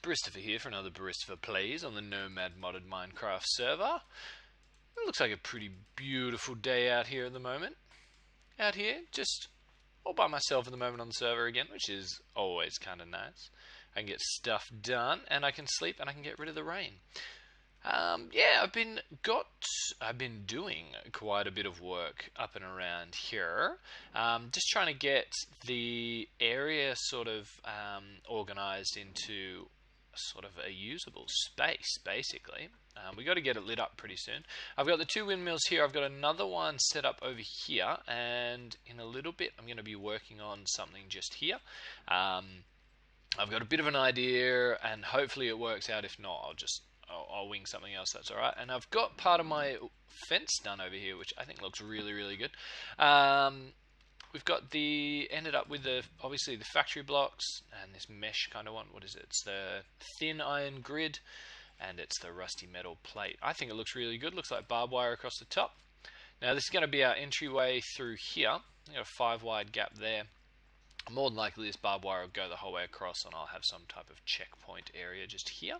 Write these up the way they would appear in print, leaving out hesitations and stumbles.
Baristopher here for another Baristopherplays on the Nomad modded Minecraft server. It looks like a pretty beautiful day out here at the moment. Out here, just all by myself at the moment on the server again, which is always kind of nice. I can get stuff done, and I can sleep, and I can get rid of the rain. Yeah, I've been doing quite a bit of work up and around here. Just trying to get the area sort of organized into sort of a usable space, basically. We got to get it lit up pretty soon. I've got the 2 windmills here. I've got another one set up over here, and in a little bit I'm going to be working on something just here. I've got a bit of an idea, and hopefully it works out. If not, I'll wing something else, that's alright. And I've got part of my fence done over here, which I think looks really, really good. We've got ended up with obviously the factory blocks and this mesh kind of one. What is it? It's the thin iron grid, and it's the rusty metal plate. I think it looks really good. Looks like barbed wire across the top. Now this is going to be our entryway through here. We've got a 5 wide gap there. More than likely this barbed wire will go the whole way across, and I'll have some type of checkpoint area just here,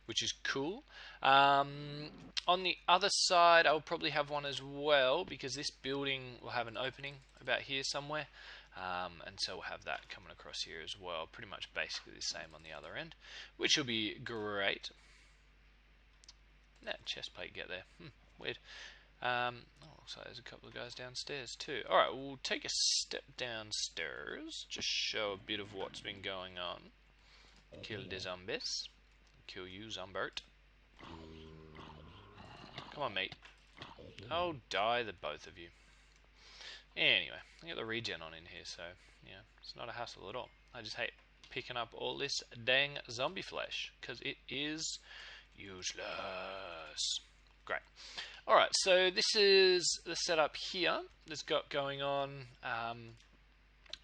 which is cool. On the other side, I'll probably have one as well, because this building will have an opening about here somewhere. And so we'll have that coming across here as well. Pretty much basically the same on the other end, which will be great. That chest plate get there? Weird. Looks like there's a couple of guys downstairs too. Alright, we'll take a step downstairs. Just show a bit of what's been going on. Kill the zombies. Kill you, Zombert. Come on, mate. Oh, die the both of you. Anyway, I got the regen on in here, so yeah, it's not a hassle at all. I just hate picking up all this dang zombie flesh, because it is useless. Great. Alright, so this is the setup here that's got going on,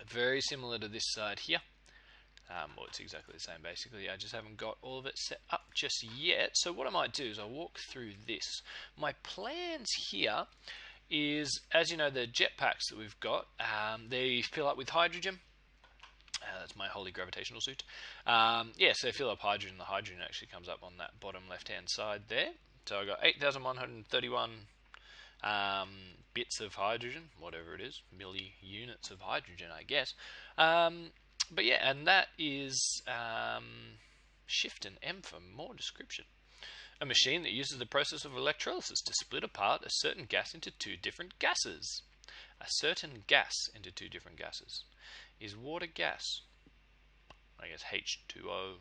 very similar to this side here. Well, it's exactly the same basically. I just haven't got all of it set up just yet. So what I might do is I'll walk through this. My plans here is, as you know, the jetpacks that we've got, they fill up with hydrogen. That's my holy gravitational suit. Yeah, so they fill up hydrogen. The hydrogen actually comes up on that bottom left-hand side there. So I've got 8,131 bits of hydrogen, whatever it is, milli units of hydrogen, I guess. But yeah, and that is Shift and M for more description. A machine that uses the process of electrolysis to split apart a certain gas into 2 different gases. A certain gas into 2 different gases. Is water gas? I guess H2O.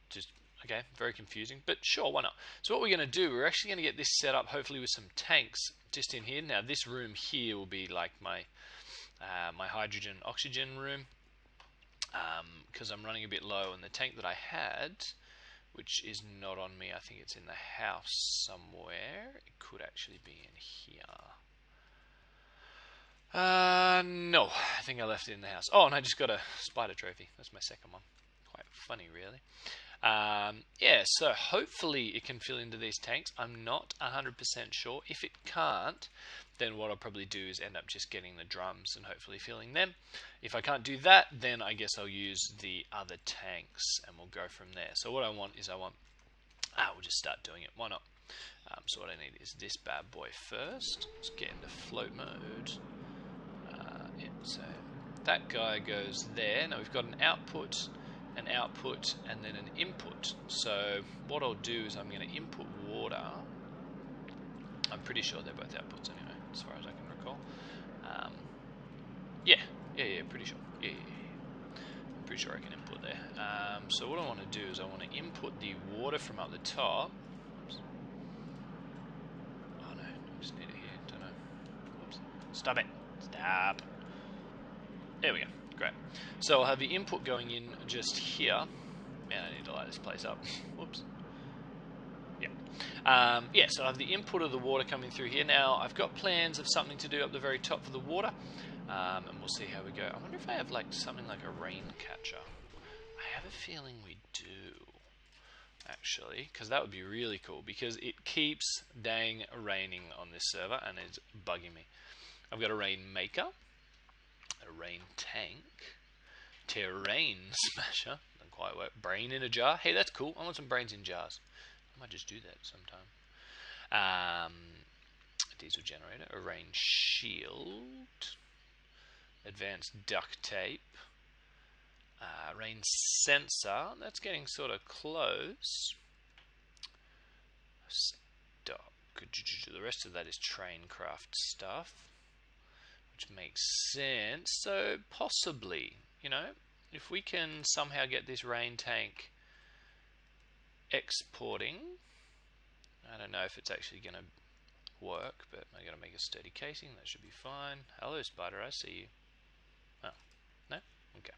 Just, okay, very confusing, but sure, why not? So what we're going to do, we're actually going to get this set up, hopefully with some tanks just in here. Now this room here will be like my my hydrogen oxygen room, because I'm running a bit low, and the tank that I had, which is not on me, I think it's in the house somewhere. It could actually be in here. No, I think I left it in the house. Oh, and I just got a spider trophy. That's my second one. Quite funny, really. Yeah, so hopefully it can fill into these tanks. I'm not 100% sure. If it can't, then what I'll probably do is end up just getting the drums and hopefully filling them. If I can't do that, then I guess I'll use the other tanks and we'll go from there. So what I want is we'll just start doing it. Why not? So what I need is this bad boy first. Let's get into float mode. Yeah, so that guy goes there. Now we've got an output, and then an input. So what I'll do is I'm going to input water. I'm pretty sure they're both outputs anyway, as far as I can recall. Yeah, pretty sure. Yeah. I'm pretty sure I can input there. So what I want to do is I want to input the water from up the top. Oops. Oh no, I just need it here. Don't know. Whoops. Stop it. Stop. There we go. Great. So I'll have the input going in just here. Man, I need to light this place up. Whoops. Yeah. Yeah, so I have the input of the water coming through here. Now, I've got plans of something to do up the very top for the water. And we'll see how we go. I wonder if I have like something like a rain catcher. I have a feeling we do, actually, because that would be really cool, because it keeps dang raining on this server and it's bugging me. I've got a rain maker, a rain tank, terrain smasher, don't quite work. Brain in a jar. Hey, that's cool. I want some brains in jars. I might just do that sometime. Diesel generator. A rain shield. Advanced duct tape. Rain sensor. That's getting sort of close. Stock. The rest of that is train craft stuff, which makes sense. So possibly, you know, if we can somehow get this rain tank exporting, I don't know if it's actually going to work, but I got to make a sturdy casing. That should be fine. Hello, spider. I see you. Oh, no? Okay.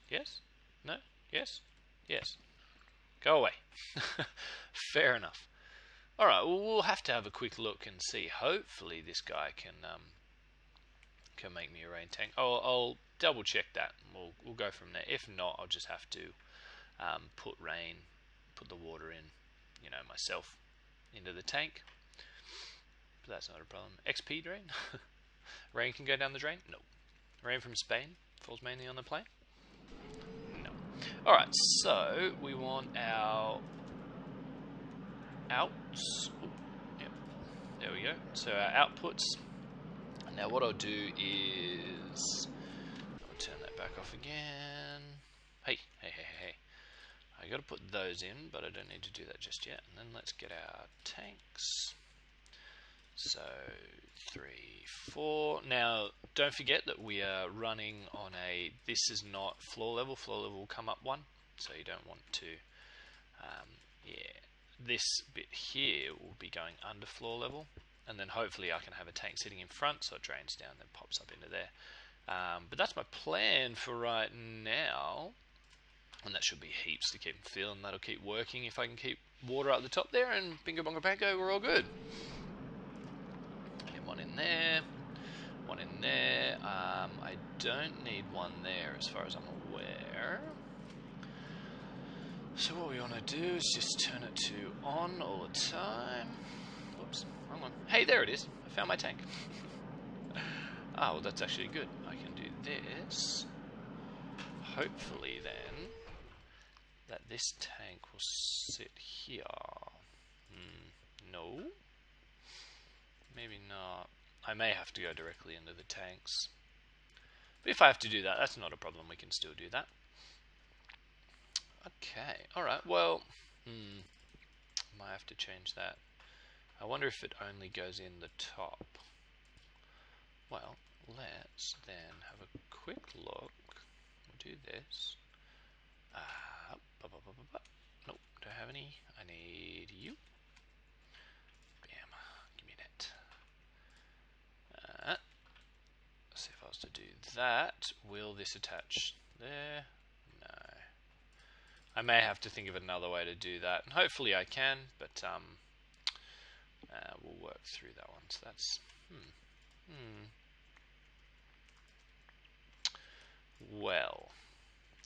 Yes? No? Yes? Yes. Go away. Fair enough. Alright, well, we'll have to have a quick look and see. Hopefully this guy can make me a rain tank. I'll double check that. We'll go from there. If not, I'll just have to put the water in, you know, myself into the tank. But that's not a problem. XP drain? Rain can go down the drain? No. Rain from Spain falls mainly on the plain? No. Alright, so we want our outs. Ooh, yep. There we go. So our outputs. Now what I'll do is I'll turn that back off again. Hey. I got to put those in, but I don't need to do that just yet. And then let's get our tanks. So 3, 4. Now don't forget that we are running on a. This is not floor level. Floor level will come up 1, so you don't want to. This bit here will be going under floor level, and then hopefully I can have a tank sitting in front, so it drains down, then pops up into there. But that's my plan for right now. And that should be heaps to keep filling. That'll keep working if I can keep water at the top there, and bingo bongo bango, we're all good. And one in there, one in there. I don't need one there as far as I'm aware. So what we want to do is just turn it to on all the time. Whoops, wrong one. Hey, there it is. I found my tank. Well, that's actually good. I can do this. Hopefully then, that this tank will sit here. No. Maybe not. I may have to go directly into the tanks. But if I have to do that, that's not a problem. We can still do that. Okay. Alright, well, might have to change that. I wonder if it only goes in the top. Well, let's then have a quick look. We'll do this. Nope, don't have any. I need you. Bam. Give me that. See if I was to do that. Will this attach there? No. I may have to think of another way to do that. And hopefully I can, but we'll work through that one. So that's well.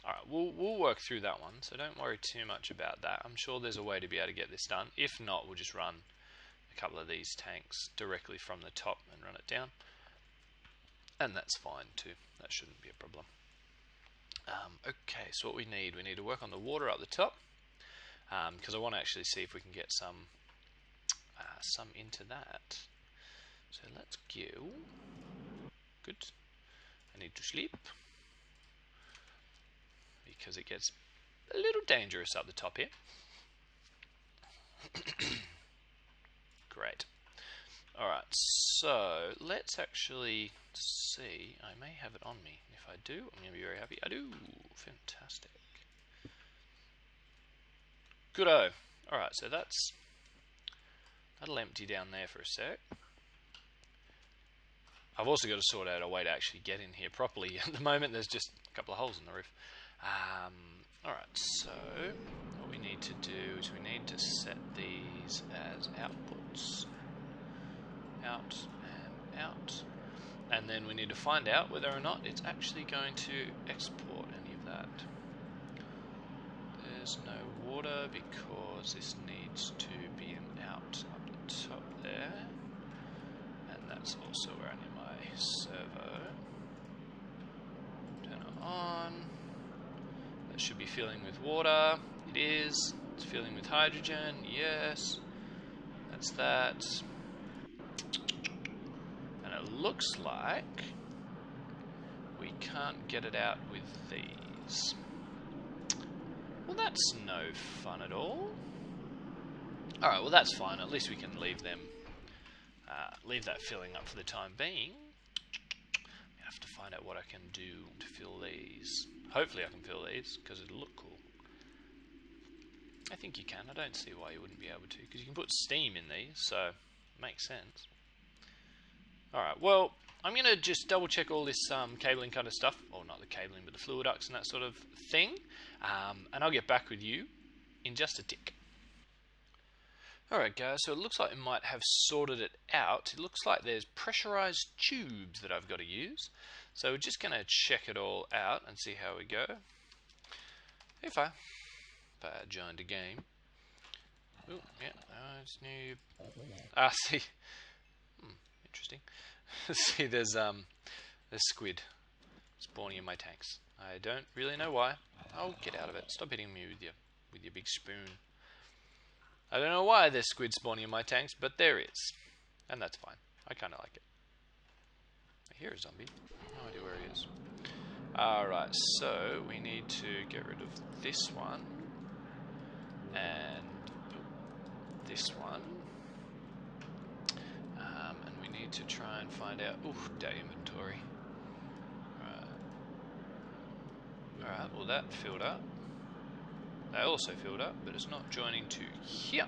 Alright, we'll work through that one, so don't worry too much about that. I'm sure there's a way to be able to get this done. If not, we'll just run a couple of these tanks directly from the top and run it down. And that's fine too. That shouldn't be a problem. Okay, so what we need to work on the water up the top, because I want to actually see if we can get some into that. So let's go. Good. I need to sleep because it gets a little dangerous up the top here. Great. Alright, so let's actually see. I may have it on me. If I do, I'm going to be very happy. I do. Fantastic. Good-o. Alright, so that'll empty down there for a sec. I've also got to sort out a way to actually get in here properly. At the moment, there's just a couple of holes in the roof. Alright, so what we need to do is we need to set these as outputs. Out and out. And then we need to find out whether or not it's actually going to export any of that. There's no water because this needs to be an out up the top there. And that's also where I need my servo. Turn it on. That should be filling with water. It is. It's filling with hydrogen. Yes. That's that. And it looks like we can't get it out with these. Well, that's no fun at all. Alright, well that's fine. At least we can leave them, leave that filling up for the time being. I have to find out what I can do to fill these. Hopefully I can fill these, because it'll look cool. I think you can. I don't see why you wouldn't be able to, because you can put steam in these, so it makes sense. Alright, well, I'm going to just double check all this cabling kind of stuff. Or not the cabling, but the fluid ducts and that sort of thing. And I'll get back with you in just a tick. Alright guys, so it looks like it might have sorted it out. It looks like there's pressurized tubes that I've got to use. So we're just going to check it all out and see how we go. If I joined a game. Oh, yeah, it's new. See. Interesting. See, there's squid spawning in my tanks. I don't really know why. Oh, get out of it. Stop hitting me with your big spoon. I don't know why there's squid spawning in my tanks, but there is. And that's fine. I kind of like it. I hear a zombie. No idea where he is. Alright, so we need to get rid of this one. And this one. And we need to try and find out... Ooh, day inventory. Alright, well that filled up. That also filled up, but it's not joining to here.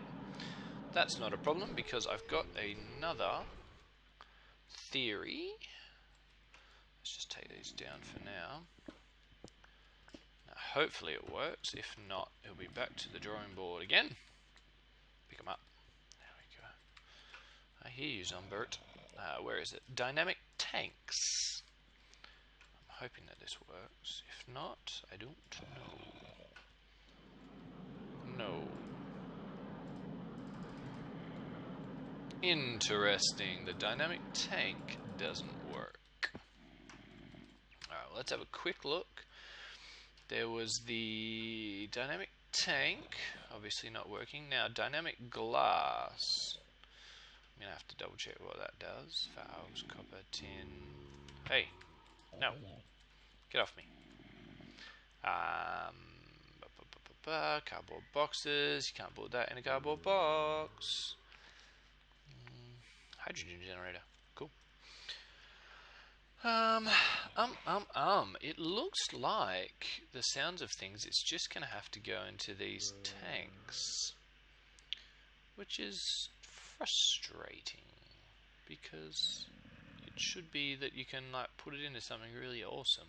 That's not a problem, because I've got another theory. Let's just take these down for now. Now hopefully it works. If not, it'll be back to the drawing board again. Pick them up. There we go. I hear you, Zombert. Where is it? Dynamic tanks. I'm hoping that this works. If not, I don't know. No. Interesting. The dynamic tank doesn't work. Alright, well, let's have a quick look. There was the dynamic tank, obviously not working. Now, dynamic glass. I'm going to have to double check what that does. Valves, copper, tin. Hey, no. Get off me. Cardboard boxes. You can't put that in a cardboard box. Hydrogen generator. Cool. It looks like the sounds of things, it's just going to have to go into these tanks. Which is frustrating. Because it should be that you can like put it into something really awesome.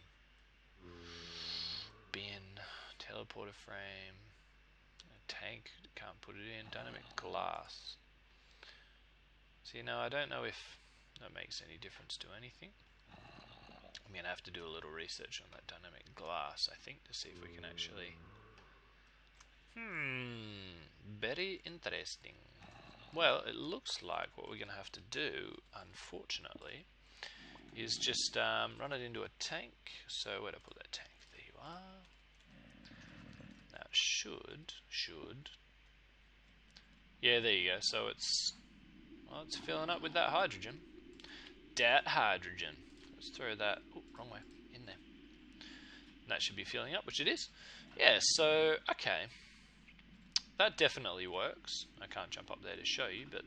Bin, teleporter frame, a tank, can't put it in, dynamic glass. See, now I don't know if that makes any difference to anything. I'm going to have to do a little research on that dynamic glass, I think, to see if we can actually... very interesting. Well, it looks like what we're going to have to do, unfortunately, is just run it into a tank. So where'd I put that tank? There you are. Now it should. Yeah, there you go. So it's filling up with that hydrogen. Dat hydrogen. Let's throw that. Oh, wrong way. In there. And that should be filling up, which it is. Yeah. So okay, that definitely works. I can't jump up there to show you, but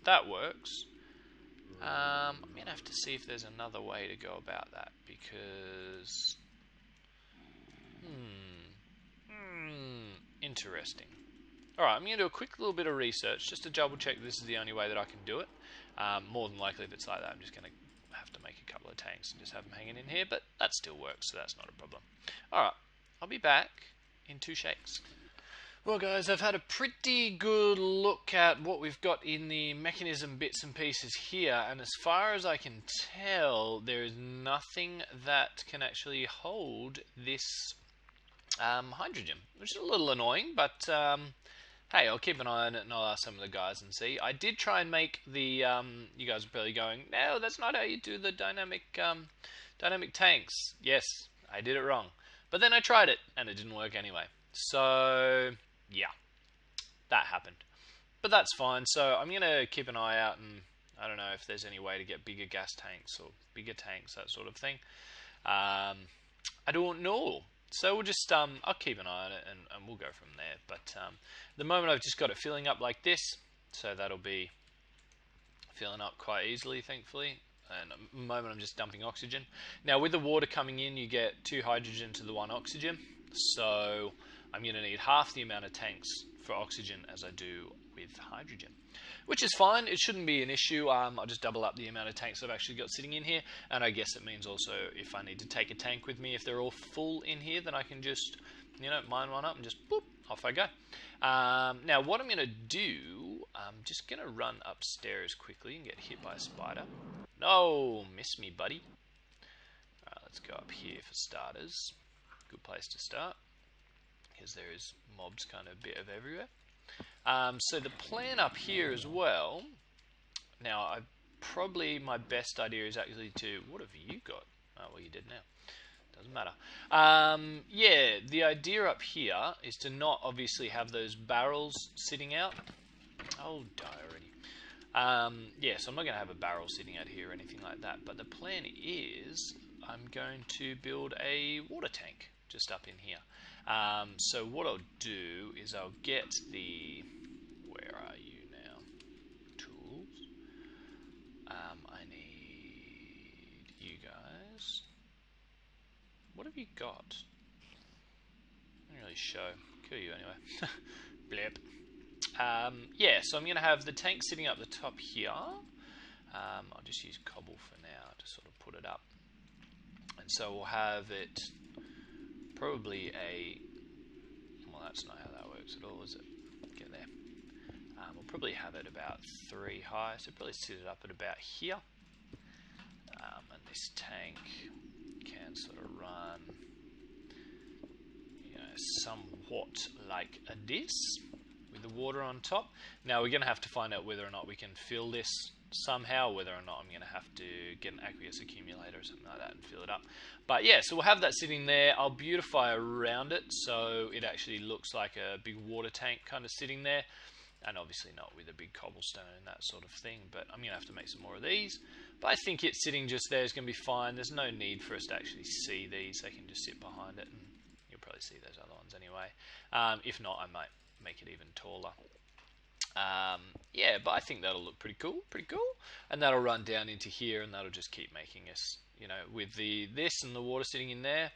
that works. I'm gonna have to see if there's another way to go about that, because interesting. Alright, I'm going to do a quick little bit of research just to double check this is the only way that I can do it. More than likely, if it's like that, I'm just going to have to make a couple of tanks and just have them hanging in here, but that still works, so that's not a problem. Alright, I'll be back in 2 shakes. Well guys, I've had a pretty good look at what we've got in the mechanism bits and pieces here, and as far as I can tell, there is nothing that can actually hold this hydrogen, which is a little annoying, but hey, I'll keep an eye on it and I'll ask some of the guys and see. I did try and make the, you guys are probably going, no, that's not how you do the dynamic tanks. Yes, I did it wrong. But then I tried it, and it didn't work anyway. So, yeah, that happened. But that's fine. So I'm going to keep an eye out, and I don't know if there's any way to get bigger gas tanks or bigger tanks, that sort of thing. I don't know. So we'll just, I'll keep an eye on it, and we'll go from there. But at the moment I've just got it filling up like this. So that'll be filling up quite easily, thankfully. And at the moment I'm just dumping oxygen. Now with the water coming in, you get 2 hydrogen to the 1 oxygen. So I'm going to need half the amount of tanks for oxygen as I do with hydrogen, which is fine. It shouldn't be an issue. I'll just double up the amount of tanks I've actually got sitting in here, and I guess it means also if I need to take a tank with me, if they're all full in here, then I can just, mine one up and just boop, off I go. Now what I'm going to do, I'm just going to run upstairs quickly and get hit by a spider. No, miss me, buddy. Alright, let's go up here for starters. Good place to start, because there is mobs kind of a bit of everywhere. So the plan up here as well, now my best idea is actually to, what have you got? Oh, well, you did now. Doesn't matter. Yeah, the idea up here is to not obviously have those barrels sitting out. Oh, die already. Yeah, so I'm not going to have a barrel sitting out here or anything like that, but the plan is I'm going to build a water tank just up in here. So what I'll do is I'll get the, where are you now? Tools. I need you guys. What have you got? Doesn't really show. Kill you anyway. Blip. Yeah, so I'm going to have the tank sitting up the top here. I'll just use cobble for now to sort of put it up. And so we'll have it probably well, that's not how that works at all, is it? Get there. We'll probably have it about 3 high, so probably sit it up at about here. And this tank can sort of run, somewhat like this, with the water on top. Now we're going to have to find out whether or not we can fill this somehow, whether or not I'm going to have to get an aqueous accumulator or something like that and fill it up. But yeah, so we'll have that sitting there. I'll beautify around it so it actually looks like a big water tank kind of sitting there, and obviously not with a big cobblestone and that sort of thing, but I'm going to have to make some more of these. But I think it sitting just there is going to be fine. There's no need for us to actually see these. They can just sit behind it, and you'll probably see those other ones anyway. If not, I might make it even taller. Yeah, but I think that'll look pretty cool, and that'll run down into here, and that'll just keep making us, with this and the water sitting in there,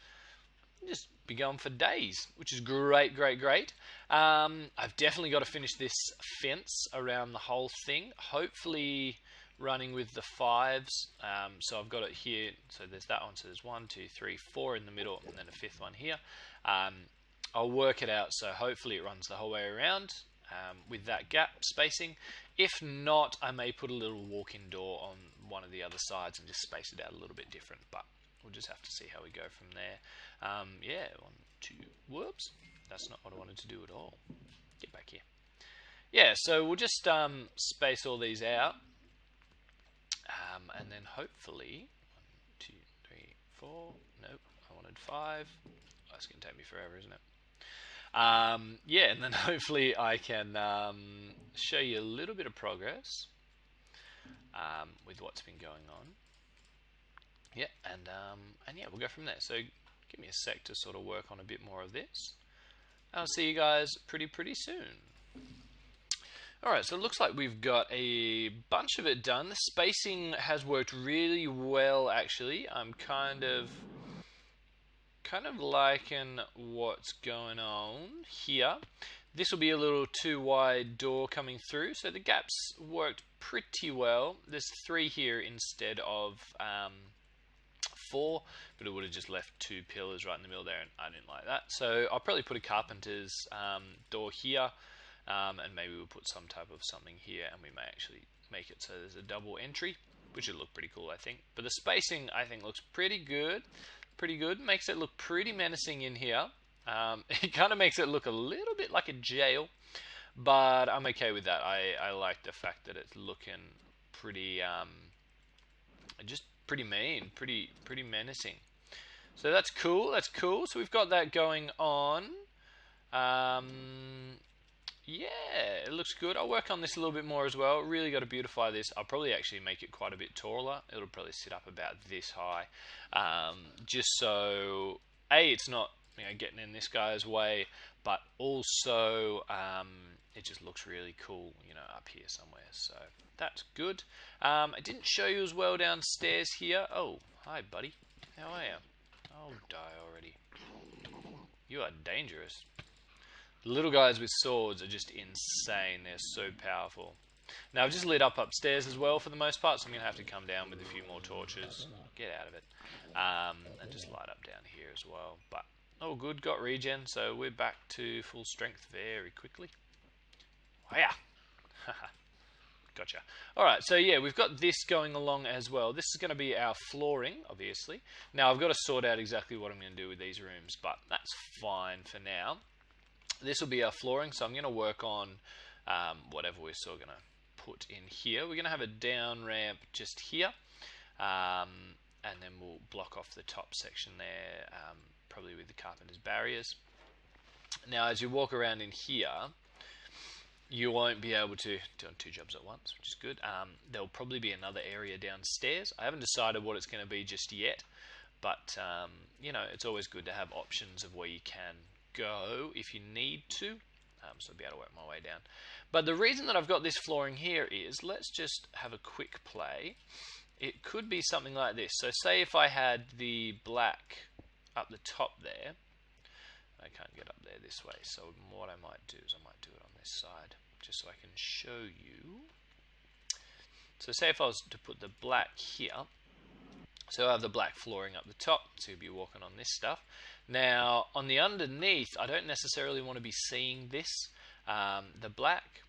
just be going for days, which is great. I've definitely got to finish this fence around the whole thing, hopefully running with the 5s. So I've got it here, so there's that one, so there's 1, 2, 3, 4 in the middle, and then a 5th one here. I'll work it out, so hopefully it runs the whole way around. With that gap spacing. If not, I may put a little walk-in door on one of the other sides and just space it out a little bit different, but we'll just have to see how we go from there. Yeah, 1, 2, whoops, that's not what I wanted to do at all. Get back here. Yeah, so we'll just space all these out, and then hopefully 1, 2, 3, 4, nope, I wanted 5. That's going to take me forever, isn't it? Yeah, and then hopefully I can show you a little bit of progress with what's been going on. Yeah, and yeah, we'll go from there. So give me a sec to sort of work on a bit more of this. I'll see you guys pretty soon. Alright, so it looks like we've got a bunch of it done. The spacing has worked really well, actually. I'm kind of liking what's going on here. This will be a little too wide door coming through, so the gaps worked pretty well. There's 3 here instead of 4, but it would have just left 2 pillars right in the middle there, and I didn't like that. So I'll probably put a carpenter's door here, and maybe we'll put some type of something here, and we may actually make it so there's a double entry, which would look pretty cool, I think. But the spacing, I think, looks pretty good. Makes it look pretty menacing in here. It kind of makes it look a little bit like a jail, but I'm okay with that. I like the fact that it's looking pretty, just pretty mean, pretty menacing. So that's cool. That's cool. So we've got that going on. Yeah, it looks good. I'll work on this a little bit more as well. Really got to beautify this. I'll probably actually make it quite a bit taller. It'll probably sit up about this high, just so it's not getting in this guy's way, but also it just looks really cool, up here somewhere. So that's good. I didn't show you as well downstairs here. Oh, hi, buddy. How are you? I'll die already. You are dangerous. The little guys with swords are just insane. They're so powerful. Now, I've just lit up upstairs as well for the most part, so I'm going to have to come down with a few more torches. Get out of it. And just light up down here as well. But, oh good, got regen, so we're back to full strength very quickly. Oh, yeah. Gotcha. Alright, so yeah, we've got this going along as well. This is going to be our flooring, obviously. Now, I've got to sort out exactly what I'm going to do with these rooms, but that's fine for now. This will be our flooring, so I'm going to work on whatever we're still going to put in here. We're going to have a down ramp just here, and then we'll block off the top section there, probably with the carpenter's barriers. Now, as you walk around in here, you won't be able to do two jobs at once, which is good. There'll probably be another area downstairs. I haven't decided what it's going to be just yet, but it's always good to have options of where you can go if you need to, so I'll be able to work my way down. But the reason that I've got this flooring here is, let's just have a quick play. It could be something like this. So say if I had the black up the top there, I can't get up there this way, so what I might do is I might do it on this side, just so I can show you. So say if I was to put the black here, so I have the black flooring up the top, so you'll be walking on this stuff. Now, on the underneath, I don't necessarily want to be seeing this, the black,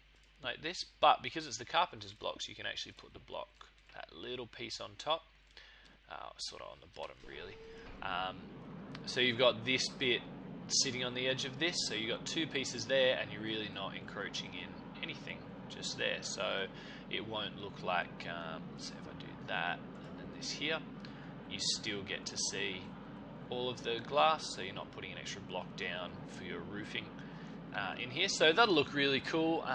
like this, but because it's the carpenter's blocks, you can actually put the block, that little piece on top, sort of on the bottom, really. So you've got this bit sitting on the edge of this, so you've got two pieces there, and you're really not encroaching in anything, just there. So it won't look like, so if I do that, and then this here, you still get to see all of the glass, so you're not putting an extra block down for your roofing in here. So that'll look really cool.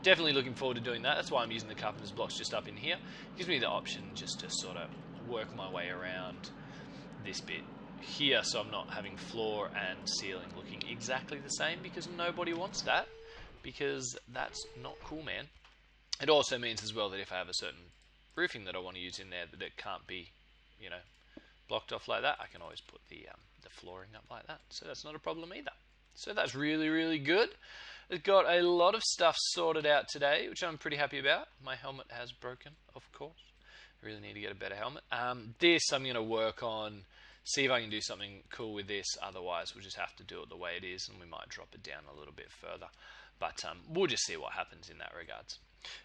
Definitely looking forward to doing that. That's why I'm using the carpenter's blocks just up in here. It gives me the option just to sort of work my way around this bit here, so I'm not having floor and ceiling looking exactly the same, because nobody wants that, because that's not cool, man. It also means as well that if I have a certain roofing that I want to use in there, that it can't be, blocked off like that, I can always put the flooring up like that, so that's not a problem either. So that's really, really good. It's got a lot of stuff sorted out today, which I'm pretty happy about. My helmet has broken, of course. I really need to get a better helmet. This I'm going to work on, see if I can do something cool with this. Otherwise, we'll just have to do it the way it is, and we might drop it down a little bit further. But we'll just see what happens in that regards.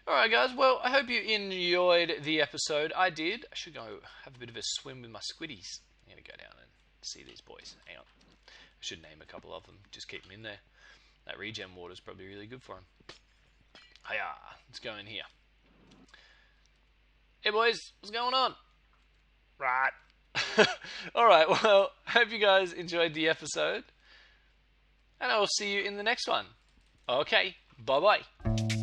Alright guys, well, I hope you enjoyed the episode. I did. I should go have a bit of a swim with my squiddies. I'm going to go down and see these boys. Hang on. I should name a couple of them. Just keep them in there. That regen water is probably really good for them. Hiya, let's go in here. Hey boys, what's going on? Right. Alright, well, hope you guys enjoyed the episode. And I will see you in the next one. Okay, bye-bye.